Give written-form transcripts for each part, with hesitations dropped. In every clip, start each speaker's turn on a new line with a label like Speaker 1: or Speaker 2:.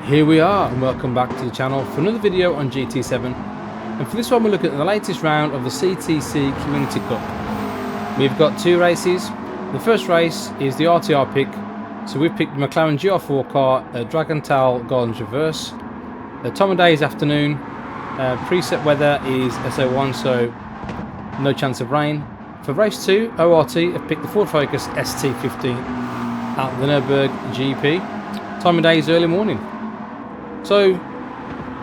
Speaker 1: Here we are, and welcome back to the channel for another video on GT7. And for this one we're looking at the latest round of the CTC Community Cup. We've got two races. The first race is the RTR pick. So we've picked the Mclaren GR4 car, Dragontail Gardens Reverse. The time of day is afternoon. Preset weather is SO1, so no chance of rain. For race 2, ORT have picked the Ford Focus ST15 at the Nurburgring GP. Time of day is early morning. So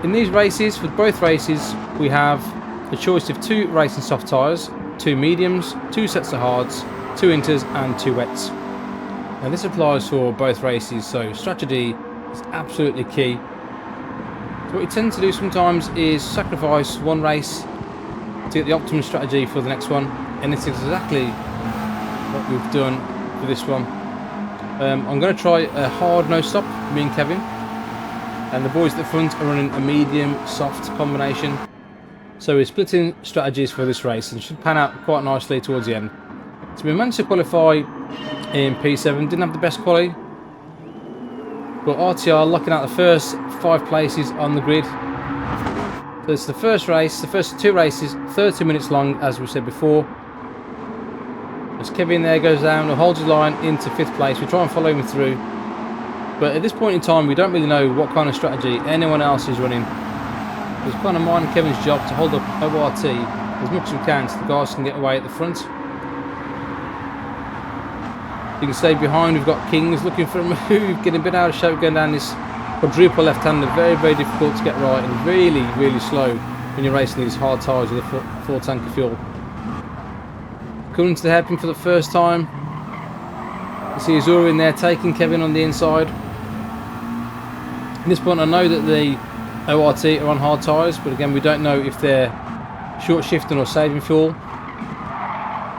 Speaker 1: in these races, for both races, we have a choice of 2 racing soft tyres, 2 mediums, 2 sets of hards, 2 inters and 2 wets. Now this applies for both races, so strategy is absolutely key. So what you tend to do sometimes is sacrifice one race to get the optimum strategy for the next one, and it's exactly what we've done for this one. I'm going to try a hard no stop, me and Kevin. And the boys at the front are running a medium soft combination. So we're splitting strategies for this race and should pan out quite nicely towards the end. So we managed to qualify in P7, didn't have the best quality, but RTR locking out the first 5 places on the grid. So it's the first race, the first 2 races, 30 minutes long as we said before. As Kevin there goes down and holds his line into 5th place, we try and follow him through. But at this point in time, we don't really know what kind of strategy anyone else is running. It's kind of mine and Kevin's job to hold up ORT as much as we can so the guys can get away at the front. You can stay behind, we've got Kings looking for a move, getting a bit out of shape going down this quadruple left-hander. Very, very difficult to get right and really, really slow when you're racing these hard tyres with a full tank of fuel. Coming to the hairpin for the first time. You see Azura in there taking Kevin on the inside. At this point I know that the ORT are on hard tyres, but again we don't know if they're short shifting or saving fuel.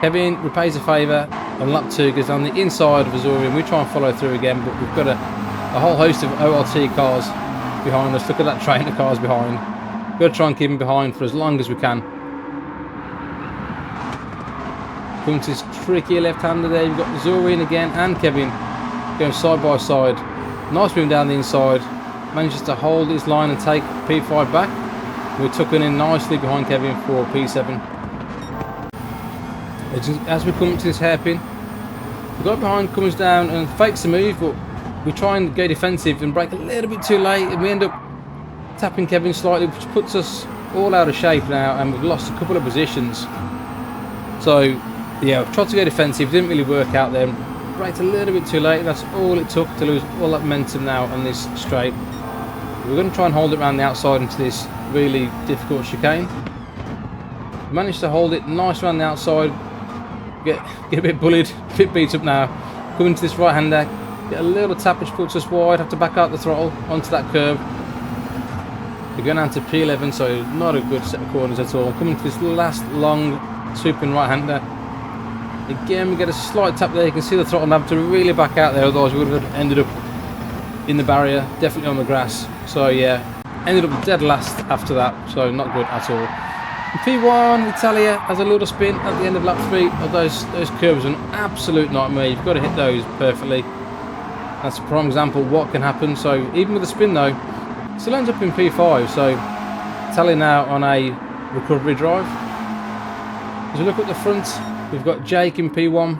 Speaker 1: Kevin repays a favour and lap 2 goes down the inside of Azura, and we try and follow through again, but we've got a whole host of ORT cars behind us. Look at that train of cars behind. We've got to try and keep them behind for as long as we can. Coming to this tricky left-hander there, you've got Azura in again and Kevin going side by side. Nice move down the inside. Manages to hold his line and take P5 back. We're tucking in nicely behind Kevin for P7. As we come up to this hairpin, the guy behind comes down and fakes the move, but we try and go defensive and brake a little bit too late, and we end up tapping Kevin slightly, which puts us all out of shape now, and we've lost a couple of positions. So yeah, I've tried to go defensive, didn't really work out then. Braked a little bit too late, that's all it took to lose all that momentum now on this straight. We're going to try and hold it around the outside into this really difficult chicane. Managed to hold it nice around the outside. Get a bit bullied, a bit beat up now. Coming to this right hander, get a little tap which puts us wide, have to back out the throttle onto that curb. We're going down to P11, so not a good set of corners at all. Coming to this last long swooping right hander. Again we get a slight tap there, you can see the throttle knob to really back out there, otherwise we would have ended up in the barrier, definitely on the grass. So yeah, ended up dead last after that, so not good at all. And P1 Italia has a little spin at the end of lap 3. Those curves are an absolute nightmare, you've got to hit those perfectly. That's a prime example of what can happen. So even with the spin though, still ends up in P5, so Italia now on a recovery drive. As we look at the front, we've got Jake in P1,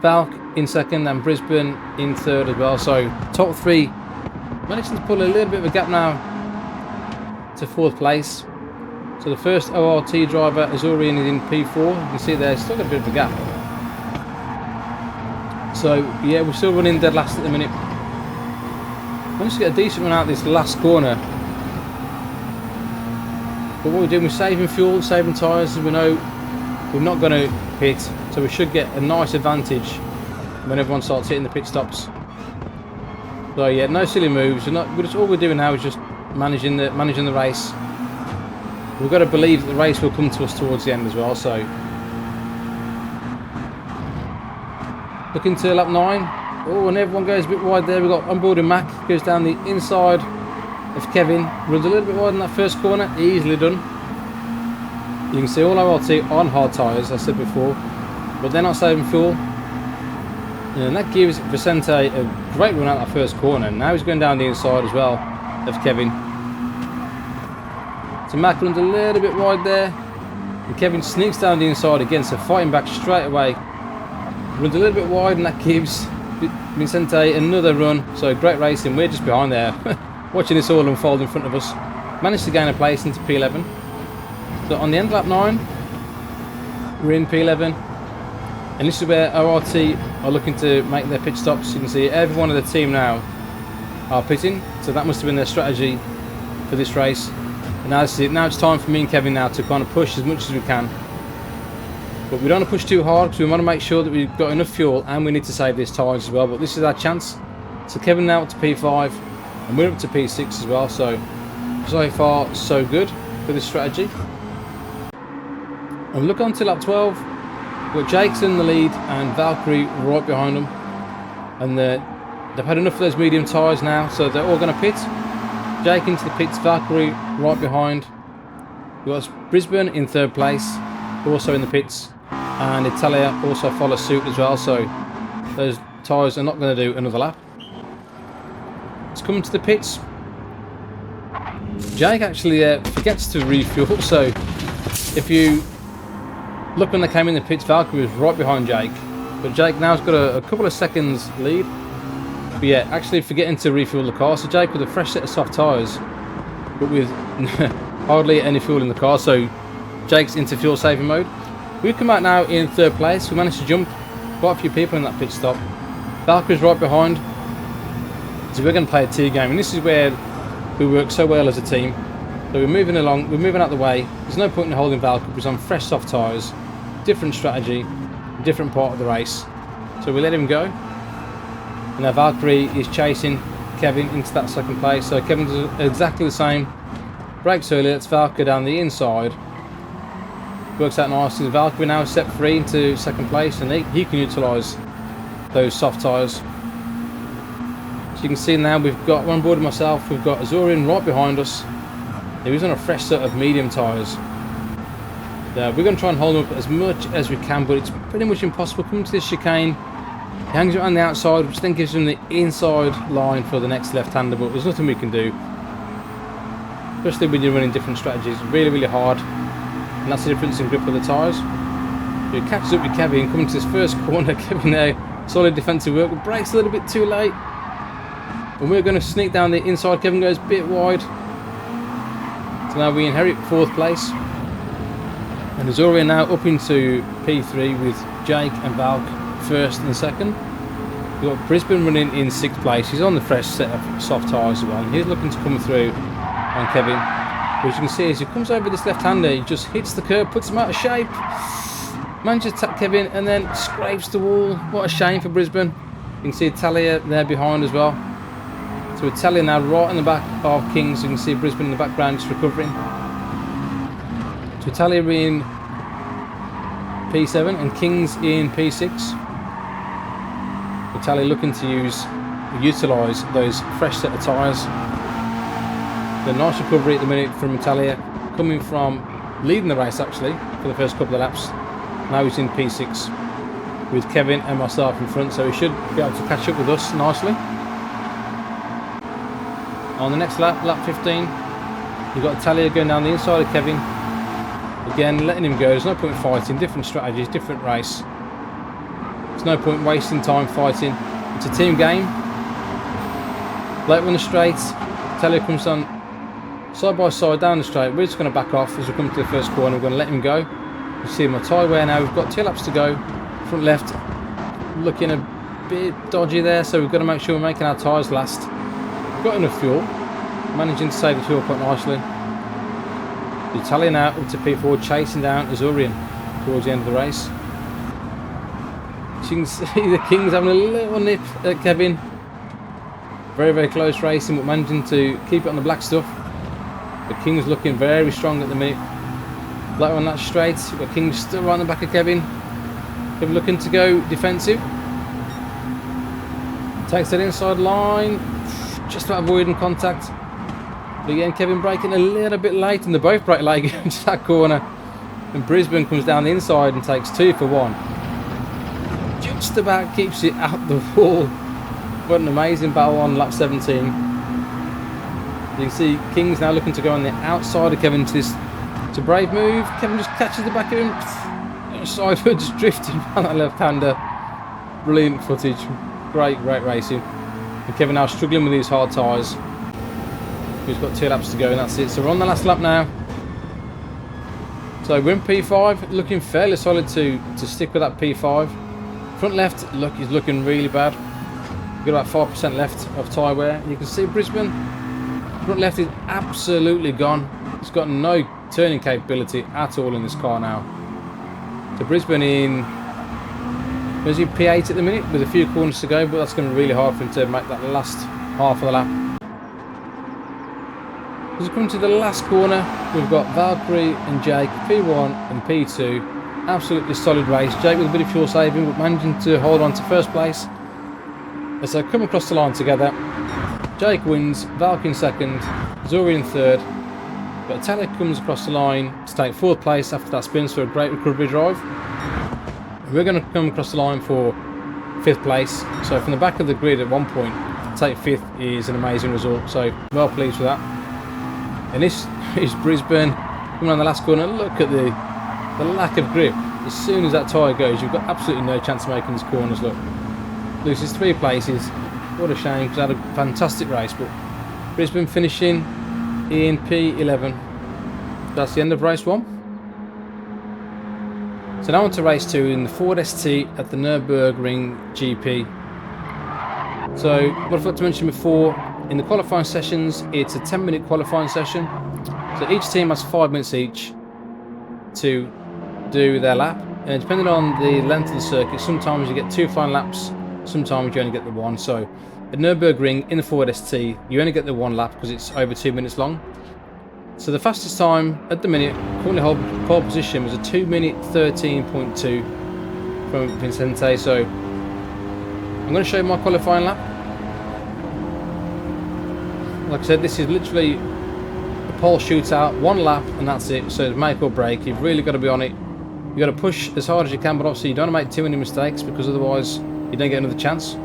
Speaker 1: Valk in 2nd and Brisbane in 3rd as well. So top 3 managing to pull a little bit of a gap now to 4th place. So the first ORT driver, Azurian, is in P4. You can see there, still got a bit of a gap. So yeah, we're still running dead last at the minute. Managed to get a decent run out this last corner. But what we're doing, we're saving fuel, saving tyres, as we know we're not going to pit, so we should get a nice advantage when everyone starts hitting the pit stops. So yeah, no silly moves. All we're doing now is just managing the race. We've got to believe that the race will come to us towards the end as well. So looking to lap 9. Oh, and everyone goes a bit wide there. We've got onboarding Mac, goes down the inside of Kevin, runs a little bit wide in that first corner, easily done. You can see all ORT on hard tyres, as I said before, but they're not saving fuel. And that gives Vicente a great run out that first corner. Now he's going down the inside as well of Kevin. So Mac runs a little bit wide there. And Kevin sneaks down the inside again, so fighting back straight away. Runs a little bit wide, and that gives Vicente another run. So great racing. We're just behind there, watching this all unfold in front of us. Managed to gain a place into P11. So on the end of lap 9, we're in P11. And this is where ORT are looking to make their pit stops. You can see every one of the team now are pitting. So that must have been their strategy for this race. And now this is it. Now it's time for me and Kevin now to kind of push as much as we can. But we don't want to push too hard because we want to make sure that we've got enough fuel, and we need to save these tyres as well. But this is our chance. So Kevin now up to P5 and we're up to P6 as well. So far so good for this strategy. And look on to lap 12. We've got Jake's in the lead and Valkyrie right behind them. And they've had enough of those medium tyres now, so they're all going to pit. Jake into the pits, Valkyrie right behind. We've got Brisbane in third place, also in the pits. And Italia also follows suit as well, so those tyres are not going to do another lap. It's coming to the pits. Jake actually forgets to refuel, so if you look when they came in the pits, Valkyrie was right behind Jake. But Jake now's got a couple of seconds lead. But yeah, actually forgetting to refuel the car. So Jake with a fresh set of soft tyres, but with hardly any fuel in the car. So Jake's into fuel saving mode. We've come out now in third place. We managed to jump quite a few people in that pit stop. Valkyrie's right behind. So we're going to play a T game. And this is where we work so well as a team. So we're moving along, we're moving out the way. There's no point in holding Valkyrie because on fresh soft tyres. Different strategy, different part of the race. So we let him go. And now Valkyrie is chasing Kevin into that second place. So Kevin does exactly the same. Brakes early, lets Valkyrie down the inside. Works out nicely. Valkyrie now set free into second place, and he can utilise those soft tyres. So you can see now we've got on board myself, we've got Azorian right behind us. He was on a fresh set of medium tyres. We're going to try and hold him up as much as we can, but it's pretty much impossible. Coming to this chicane, he hangs around the outside, which then gives him the inside line for the next left-hander, but there's nothing we can do. Especially when you're running different strategies, really, really hard. And that's the difference in grip of the tyres. He catches up with Kevin, coming to this first corner. Kevin there, solid defensive work, but brakes a little bit too late. And we're going to sneak down the inside. Kevin goes a bit wide. So now we inherit fourth place. And Azorian now up into P3 with Jake and Valk first and second. We've got Brisbane running in sixth place. He's on the fresh set of soft tyres as well. And he's looking to come through on Kevin. But as you can see, as he comes over this left-hander, he just hits the curb, puts him out of shape. Manages to tap Kevin and then scrapes the wall. What a shame for Brisbane. You can see Italia there behind as well. So Italia now right in the back of Kings. You can see Brisbane in the background just recovering. So Italia in P7 and Kings in P6. Italia looking to utilise those fresh set of tyres. The nice recovery at the minute from Italia, coming from leading the race actually for the first couple of laps. Now he's in P6 with Kevin and myself in front, so he should be able to catch up with us nicely. On the next lap, lap 15, you've got Italia going down the inside of Kevin. Again, letting him go. There's no point fighting. Different strategies, different race. There's no point wasting time fighting. It's a team game. Late on the straight, Italia comes on side by side down the straight. We're just going to back off as we come to the first corner. We're going to let him go. You see my tyre wear now. We've got 2 laps to go. Front left looking a bit dodgy there, so we've got to make sure we're making our tyres last. We've got enough fuel. Managing to save the fuel quite nicely. The Italian out up to P4, chasing down Azorian towards the end of the race. So you can see the Kings having a little nip at Kevin. Very, very close racing, but managing to keep it on the black stuff. The Kings looking very strong at the minute. Later on that straight, we've got Kings still right on the back of Kevin. Kevin looking to go defensive. Takes that inside line, just about avoiding contact. But again, Kevin braking a little bit late, and they both brake late into that corner. And Brisbane comes down the inside and takes 2 for 1. just about keeps it out the wall. What an amazing battle on lap 17. You can see King's now looking to go on the outside of Kevin to this. It's a brave move. Kevin just catches the back of him. Sideways, just drifting on that left-hander. Brilliant footage. Great racing. And Kevin now struggling with these hard tyres. He's got 2 laps to go and that's it. So we're on the last lap now. So we're in P5, looking fairly solid to stick with that P5. Front left is looking really bad. We've got about 5% left of tyre wear. You can see Brisbane, front left is absolutely gone. It's got no turning capability at all in this car now. So Brisbane in P8 at the minute with a few corners to go, but that's going to be really hard for him to make that last half of the lap. As we come to the last corner, we've got Valkyrie and Jake, P1 and P2. Absolutely solid race. Jake with a bit of fuel saving, but managing to hold on to first place. As they come across the line together, Jake wins, Valkyrie in second, Zuri in third. But Taylor comes across the line to take fourth place after that spin, so a great recovery drive. We're going to come across the line for fifth place. So from the back of the grid at one point, to take fifth is an amazing result. So well pleased with that. And this is Brisbane coming on the last corner. Look at the lack of grip. As soon as that tyre goes, you've got absolutely no chance of making these corners. Look, loses 3 places. What a shame, because I had a fantastic race. But Brisbane finishing in P11. That's the end of race 1. So now on to race 2 in the Ford ST at the Nurburgring GP. So what I forgot to mention before, in the qualifying sessions, it's a 10-minute qualifying session. So each team has 5 minutes each to do their lap. And depending on the length of the circuit, sometimes you get 2 flying laps, sometimes you only get the 1. So at Nurburgring in the Ford ST, you only get the 1 lap because it's over 2 minutes long. So the fastest time at the minute, currently hold pole position, was a 2 minute 13.2 from Vincente. So I'm going to show you my qualifying lap. Like I said, this is literally a pole shootout, 1 lap and that's it. So it's make or break. You've really got to be on it. You've got to push as hard as you can, but obviously you don't want to make too many mistakes because otherwise you don't get another chance.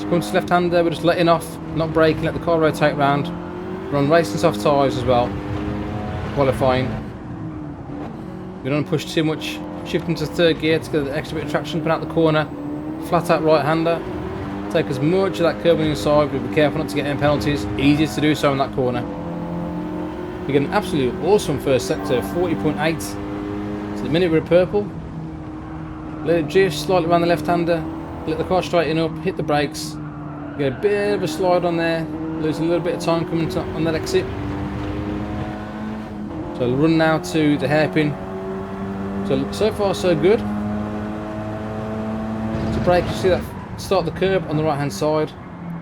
Speaker 1: So come to the left hand there, we're just letting off, not braking, let the car rotate round. We're on racing soft tyres as well, qualifying. We don't push too much, shifting to third gear to get the extra bit of traction, coming out the corner, flat out right hander. Take as much of that curb on the inside, but be careful not to get any penalties. Easiest to do so in that corner. We get an absolutely awesome first sector, 40.8. So the minute we're at purple, let it drift slightly around the left hander, let the car straighten up, hit the brakes, get a bit of a slide on there, lose a little bit of time coming on that exit. So I'll run now to the hairpin. So far so good. To brake, you see that start the curb on the right hand side,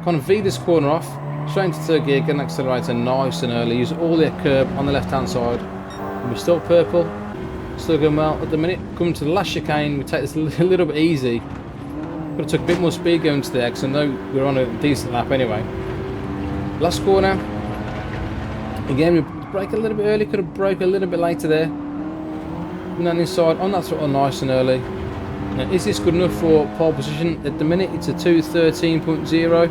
Speaker 1: kind of V this corner off, straight into third gear, get an accelerator nice and early, use all the curb on the left hand side. And we're still purple, still going well at the minute. Coming to the last chicane, we take this a little bit easy. Could have took a bit more speed going to the X, and though we're on a decent lap anyway. Last corner, again we brake a little bit early, could have broke a little bit later there. And then inside on that throttle nice and early. Now, is this good enough for pole position? At the minute it's a 2:13.0.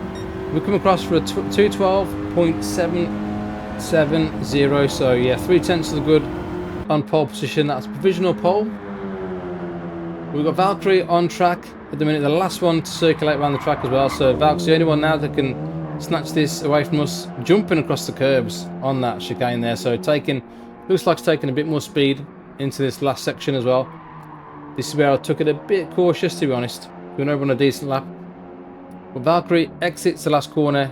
Speaker 1: We come across for a 2:12.770. So yeah, 3/10 of the good on pole position. That's provisional pole. We've got Valkyrie on track at the minute, the last one to circulate around the track as well. So Valkyrie's the only one now that can snatch this away from us, jumping across the curbs on that chicane there. So looks like it's taking a bit more speed into this last section as well. This is where I took it a bit cautious, to be honest. We went over on a decent lap. But Valkyrie exits the last corner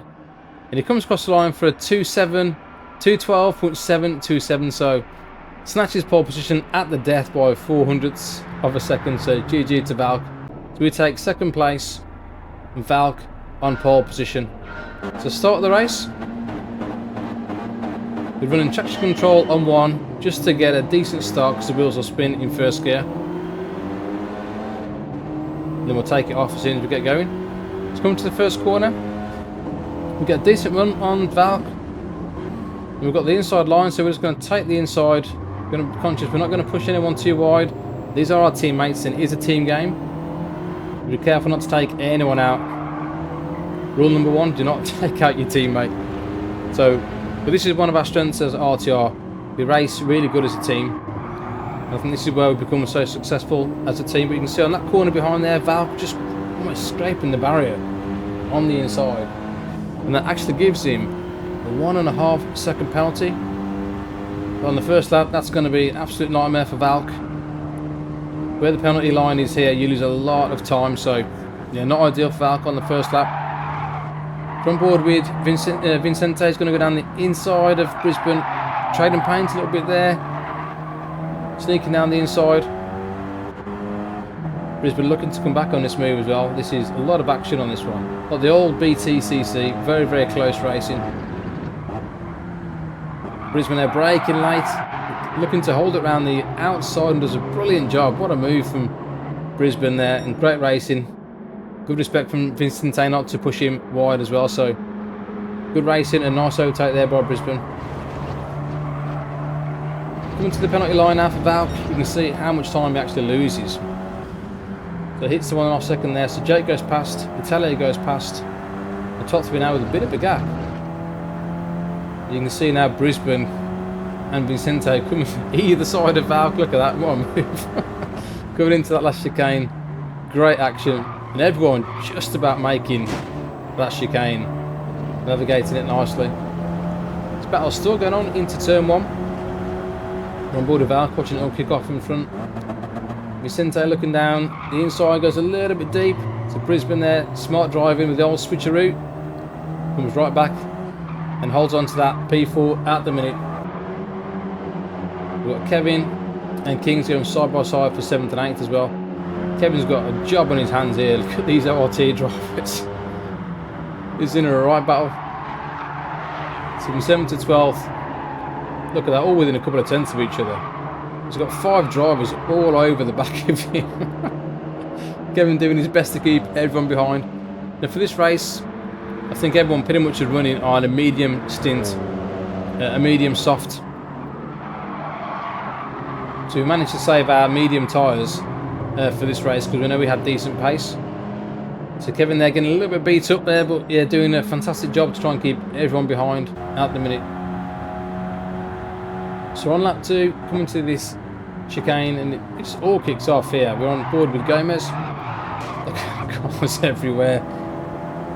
Speaker 1: and he comes across the line for a 2:12.727. So snatches pole position at the death by 0.04 of a second. So GG to Valk. So we take second place and Valk on pole position. So start of the race, we're running traction control on 1 just to get a decent start because the wheels will spin in first gear. And then we'll take it off as soon as we get going. Let's come to the first corner. We get a decent run on Valk. And we've got the inside line, so we're just going to take the inside. We're going to be conscious, we're not going to push anyone too wide. These are our teammates and it is a team game. Be careful not to take anyone out. Rule number 1, do not take out your teammate. So, but this is one of our strengths as RTR. We race really good as a team. I think this is where we become so successful as a team. But you can see on that corner behind there, Valk just almost scraping the barrier on the inside. And that actually gives him a 1.5 second penalty. But on the first lap, that's going to be an absolute nightmare for Valk. Where the penalty line is here, you lose a lot of time. So, yeah, not ideal for Valk on the first lap. Front board with Vincente is going to go down the inside of Brisbane. Trading paint a little bit there. Sneaking down the inside. Brisbane looking to come back on this move as well. This is a lot of action on this one. Got the old BTCC, very, very close racing. Brisbane are braking late. Looking to hold it around the outside and does a brilliant job. What a move from Brisbane there, and great racing. Good respect from Vincente not to push him wide as well. So good racing and nice overtake there by Brisbane. Coming to the penalty line now for Valk, you can see how much time he actually loses. So hits the 1.5 second there. So Jake goes past, Italia goes past. The top three now with a bit of a gap. You can see now Brisbane and Vincente coming either side of Valk. Look at that, what a move. Coming into that last chicane. Great action. And everyone just about making that chicane. Navigating it nicely. This battle's still going on into turn 1. We're on board with Valk, watching it all kick off in front. Vicente looking down. The inside goes a little bit deep. So Brisbane there, smart driving with the old switcheroo. Comes right back and holds on to that P4 at the minute. We've got Kevin and Kings going side by side for 7th and 8th as well. Kevin's got a job on his hands here. Look at these ORT drivers. He's in a right battle. So from 7th to 12th. Look at that, all within a couple of tenths of each other. He's got 5 drivers all over the back of him. Kevin doing his best to keep everyone behind. Now for this race, I think everyone pretty much is running on a medium stint, a medium soft. So we managed to save our medium tyres for this race because we know we had decent pace. So Kevin there getting a little bit beat up there, but yeah, doing a fantastic job to try and keep everyone behind at the minute. So on lap 2, coming to this chicane, and it just all kicks off here. We're on board with Gomez. Look, cars everywhere.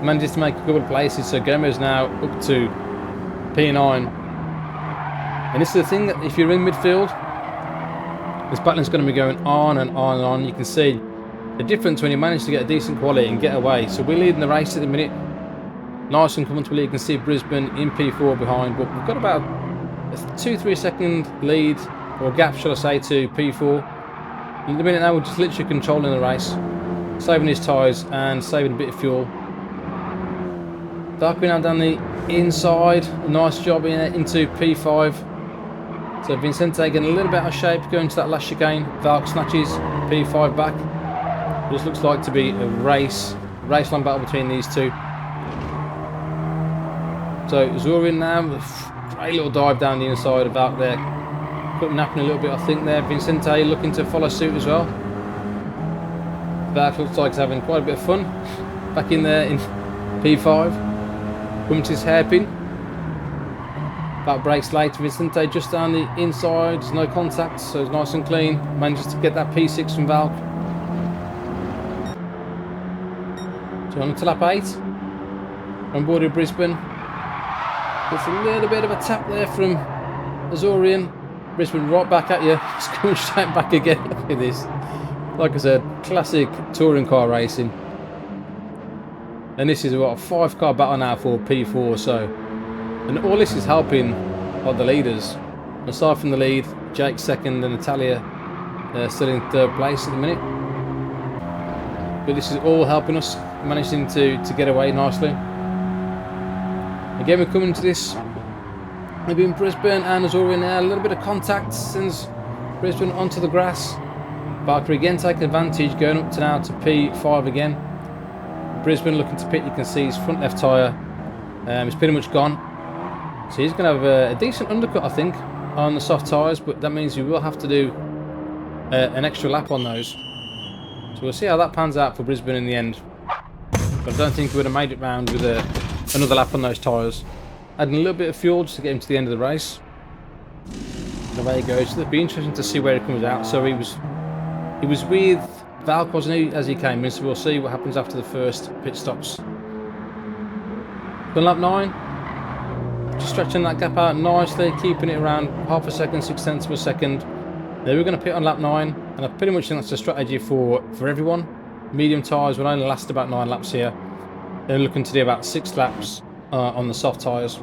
Speaker 1: Manages to make a couple of places, so Gomez now up to P9. And this is the thing, that if you're in midfield, this battling's going to be going on and on and on. You can see the difference when you manage to get a decent quality and get away. So we're leading the race at the minute. Nice and comfortably. You can see Brisbane in P4 behind, but we've got about a 2-3 second lead, or gap shall I say, to P4. In the minute now we're just literally controlling the race, saving his tyres and saving a bit of fuel. Darkwing now down the inside, a nice job into P5. So Vincente getting a little bit out of shape going to that last chicane. Valk snatches P5 back. This looks like to be a raceline battle between these two. So Zorin now, great little dive down the inside of Valk there. Put him napping a little bit, I think there. Vincente looking to follow suit as well. Valk looks like he's having quite a bit of fun. Back in there in P5. Coming to his hairpin. Valk brakes late. Vincente just down the inside. There's no contact, so it's nice and clean. Manages to get that P6 from Valk. So on to lap 8. On board with Brisbane. It's a little bit of a tap there from Azorian. Brisbane right back at you. It's coming straight back again. Look at this. Like I said, classic touring car racing. And this is what, a 5-car battle now for P4. So, and all this is helping the leaders. Aside from the lead, Jake 2nd and Natalia still in 3rd place at the minute. But this is all helping us, managing to get away nicely. Again, we're coming to this. Maybe in Brisbane and Azorian there. A little bit of contact sends Brisbane onto the grass. Barker again taking advantage, going up to now to P5 again. Brisbane looking to pit. You can see his front left tyre is pretty much gone. So he's going to have a decent undercut, I think, on the soft tyres, but that means you will have to do an extra lap on those. So we'll see how that pans out for Brisbane in the end. But I don't think we would have made it round with another lap on those tyres. Adding a little bit of fuel just to get him to the end of the race. And away he goes. So it'll be interesting to see where he comes out. So he was with Valk, wasn't he, as he came in. So we'll see what happens after the first pit stops. On lap 9, just stretching that gap out nicely, keeping it around half a second, 0.6 of a second. Then we're going to pit on lap 9, and I pretty much think that's a strategy for everyone. Medium tyres will only last about 9 laps here. They're looking to do about 6 laps on the soft tyres.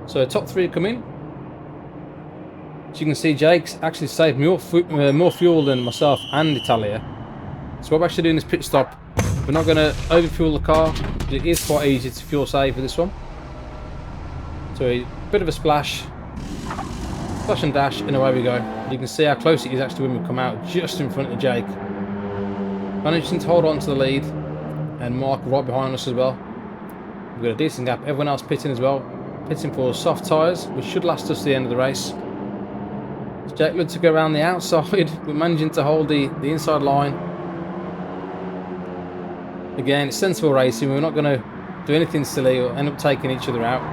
Speaker 1: So top 3 come in. As you can see, Jake's actually saved more fuel than myself and Italia. So what we're actually doing this pit stop. We're not going to overfuel the car. It is quite easy to fuel save for this one. So a bit of a splash and dash, and away we go. You can see how close it is actually when we come out, just in front of Jake. Managing to hold on to the lead, and Mark right behind us as well. We've got a decent gap. Everyone else pitting as well. Pitting for soft tyres, which should last us to the end of the race. So Jake looked to go around the outside, but managing to hold the inside line. Again, it's sensible racing. We're not going to do anything silly or end up taking each other out.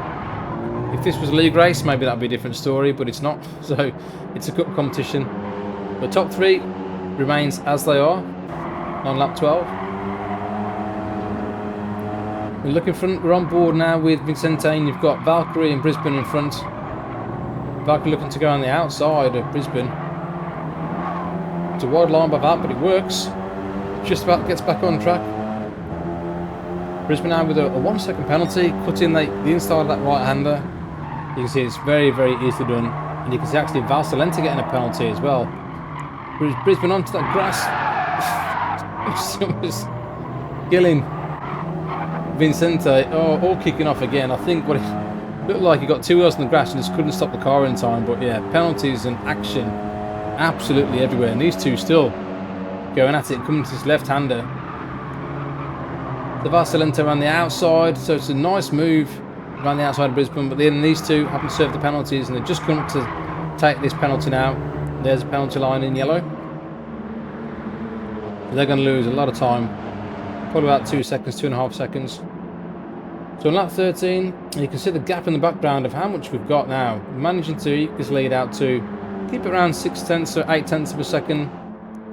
Speaker 1: If this was a league race, maybe that would be a different story, but it's not. So it's a cup competition. The top 3 remains as they are on lap 12. We're looking front. We're on board now with Vicente, and you've got Valkyrie and Brisbane in front. Valkyrie looking to go on the outside of Brisbane. It's a wide line by that, but it works. Just about gets back on track. Brisbane now with a 1 second penalty, cutting the inside of that right-hander. You can see it's very, very easily done. And you can see actually Valsalenta getting a penalty as well. Brisbane onto that grass. It's killing Vicente. Oh, all kicking off again. I think what it looked like, he got 2 wheels on the grass and just couldn't stop the car in time. But yeah, penalties and action absolutely everywhere. And these two still going at it, coming to this left-hander. The Valsalenta around the outside, so it's a nice move around the outside of Brisbane, but then these two happen to serve the penalties, and they're just coming to take this penalty now. There's a penalty line in yellow. They're going to lose a lot of time, probably about 2 seconds, 2.5 seconds. So on lap 13, you can see the gap in the background of how much we've got now. We're managing to eke this lead out to keep it around 0.6 or 0.8 of a second.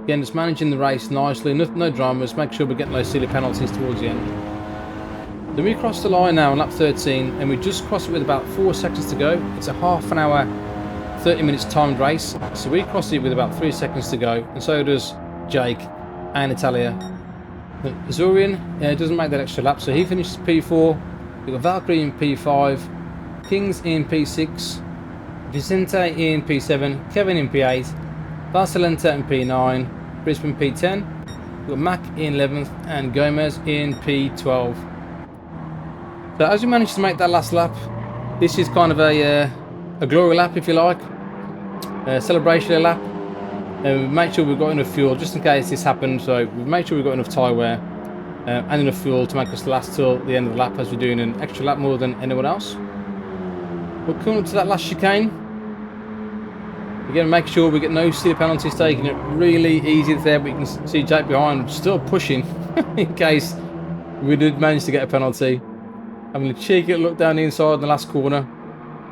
Speaker 1: Again, just managing the race nicely, no dramas, make sure we're getting those silly penalties towards the end. Then we cross the line now on lap 13, and we just cross it with about 4 seconds to go. It's a half an hour, 30 minutes timed race, so we cross it with about 3 seconds to go, and so does Jake and Italia. But Azurian doesn't make that extra lap, so he finishes P4. We've got Valkyrie in P5, Kings in P6, Vicente in P7, Kevin in P8, Valsalenta in P9, Brisbane P10, we've got Mac in 11th, and Gomez in P12. So as we managed to make that last lap, this is kind of a glory lap, if you like, a celebration lap. And we've made sure we've got enough fuel just in case this happened. So we've made sure we've got enough tyre wear and enough fuel to make us last till the end of the lap, as we're doing an extra lap more than anyone else. We're coming up to that last chicane. We're going to make sure we get no silly penalties taken. It really easy there, but you can see Jake behind still pushing in case we did manage to get a penalty. Having a cheeky look down the inside in the last corner,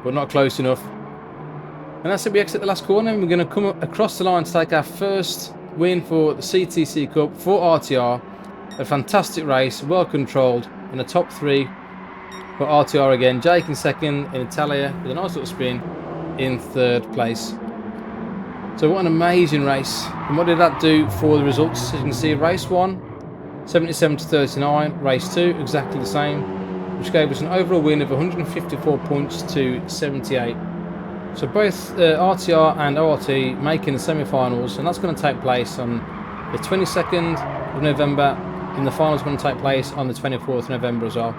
Speaker 1: but not close enough. And that's it, we exit the last corner, and we're going to come across the line to take our first win for the CTC Cup for RTR. A fantastic race, well controlled, in the top 3 for RTR again. Jake in 2nd, in Italia with a nice little spin in 3rd place. So what an amazing race. And what did that do for the results? As you can see, race 1, 77 to 39. Race 2, exactly the same, which gave us an overall win of 154 points to 78. So both RTR and ORT making the semi-finals, and that's going to take place on the 22nd of November, and the finals are going to take place on the 24th of November as well.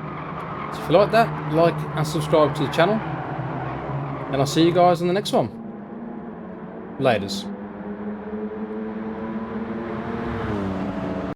Speaker 1: So if you like that, like and subscribe to the channel, and I'll see you guys on the next one. Laters.